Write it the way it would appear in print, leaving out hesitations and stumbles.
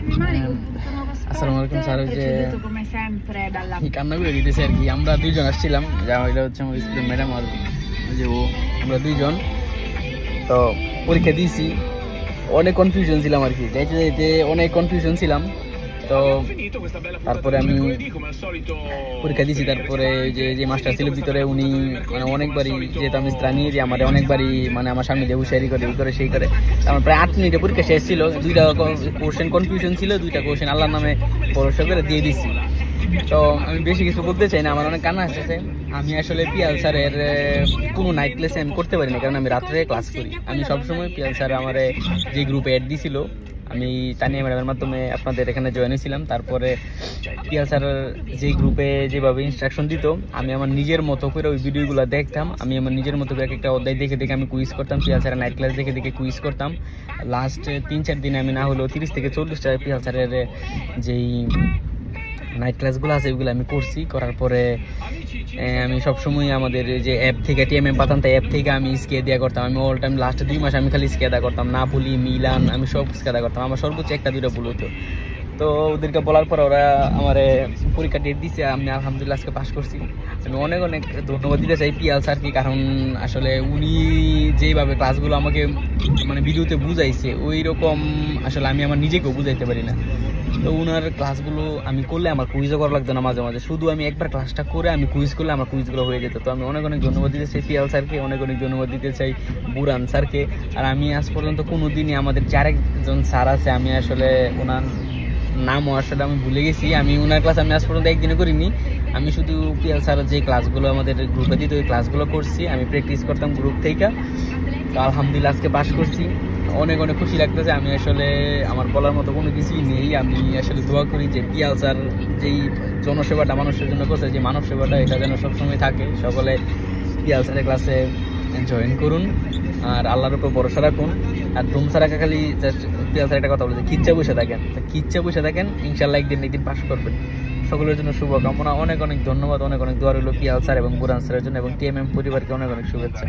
আসসালামু আলাইকুম স্যার। ওই যে এই কান্নাগুলো দিতেছে আর কি। আমরা দুইজন আসছিলাম, যা এটা হচ্ছে আমার স্কুলের ম্যাডাম আর যে ও, আমরা দুইজন তো পরীক্ষা দিয়েছি। অনেক কনফিউশন ছিলাম আর কি, যাইতে যাইতে অনেক কনফিউশন ছিলাম। তো তারপরে আমি পরীক্ষা দিয়েছি। তারপরে যে মাস্টার ছিল ভিতরে, উনি মানে অনেকবারই, যেহেতু আমি জানি যে আমার অনেকবারই মানে আমার সামনে দিয়ে হুশিয়ারি করে, এই করে সেই করে। আমার প্রায় 8 মিনিটে পরীক্ষা শেষ ছিল। 2টা কোশ্চেন কনফিউশন ছিল, 2টা কোশ্চেন আল্লাহর নামে ভরসা করে দিয়ে দিচ্ছি। তো আমি বেশি কিছু বলতে চাই না, আমার অনেক কান্না আসতেছে। আমি আসলে পিয়াল স্যারের কোনো নাইট ক্লাসে আমি করতে পারিনি, কারণ আমি রাত্রে ক্লাস করি। আমি সবসময় পিয়াল স্যার আমার যে গ্রুপে অ্যাড দিয়েছিল, আমি তানিয়া ম্যাডামের মাধ্যমে আপনাদের এখানে জয়েন হয়েছিলাম। তারপরে পিয়াল স্যার যে গ্রুপে যেভাবে ইনস্ট্রাকশন দিত, আমি আমার নিজের মতো করে ওই ভিডিওগুলো দেখতাম। আমি আমার নিজের মতো করে একটা অধ্যায় দেখে দেখে আমি কুইজ করতাম। পিয়াল স্যারের নাইট ক্লাস দেখে দেখে কুইজ করতাম। লাস্ট 3-4 দিনে আমি না হলেও 30 থেকে 40টা পিয়াল স্যারের যেই নাইট ক্লাসগুলো আছে ওইগুলো আমি করছি। করার পরে আমি সবসময় আমাদের যে অ্যাপ থেকে টিএমএম পাতাম, তাই অ্যাপ থেকে আমি স্কে দেওয়া করতাম। আমি অল টাইম লাস্ট 2 মাস আমি খালি স্কে দেওয়া করতাম, নাপোলি, মিলান, আমি সব স্কে দেওয়া করতাম। আমার সর্বোচ্চ 1-2টা ভুল হতো। তো ওদেরকে বলার পর ওরা আমার পরীক্ষা ডেট দিচ্ছে। আমি আলহামদুলিল্লাহ আজকে পাস করছি। আমি অনেক অনেক ধন্যবাদ দিতে চাই পিয়াল স্যারকে, কারণ আসলে উনি যেইভাবে ক্লাসগুলো আমাকে মানে ভিডিওতে বুঝাইছে, ওই রকম আসলে আমি আমার নিজেকেও বুঝাইতে পারি না। তো ওনার ক্লাসগুলো আমি করলে আমার কুইজও করা লাগতো না মাঝে মাঝে, শুধু আমি একবার ক্লাসটা করে আমি কুইজ করলে আমার কুইজগুলো হয়ে যেত। তো আমি অনেক অনেক ধন্যবাদ দিতে চাই পিয়াল স্যারকে, অনেক অনেক ধন্যবাদ দিতে চাই বুরান স্যারকে। আর আমি আজ পর্যন্ত কোনো দিনই, আমাদের 4 স্যার আছে, আমি আসলে ওনার নামও আসলে আমি ভুলে গেছি। আমি ওনার ক্লাস আমি আজ পর্যন্ত একদিনও করিনি। আমি শুধু পিয়াল স্যারের যে ক্লাসগুলো আমাদের গ্রুপে দিত, ওই ক্লাসগুলো করছি, আমি প্র্যাকটিস করতাম গ্রুপ থেকে। তো আলহামদুলিল্লাহ আজকে পাস করছি, অনেক অনেক খুশি লাগতেছে। আমি আসলে আমার বলার মতো কোনো কিছুই নেই। আমি আসলে দোয়া করি যে পিয়াল স্যার যেই জনসেবাটা মানুষের জন্য করছে, যে মানব সেবাটা, এটা যেন সবসময় থাকে। সকলে পিয়াল স্যারের ক্লাসে জয়েন করুন আর আল্লাহর উপর ভরসা রাখুন। আর ধুমসা রাখা খালি জাস্ট পিয়াল স্যার একটা কথা বলেছে, কিচ্ছা বসে থাকেন, কিচ্ছা বসে থাকেন, ইনশাল্লাহ একদিন পাস করবেন। সকলের জন্য শুভকামনা। অনেক অনেক ধন্যবাদ, অনেক অনেক দোয়া রইল পিয়াল স্যার এবং বুরান স্যারের জন্য, এবং টিএমএম পরিবারকে অনেক অনেক শুভেচ্ছা।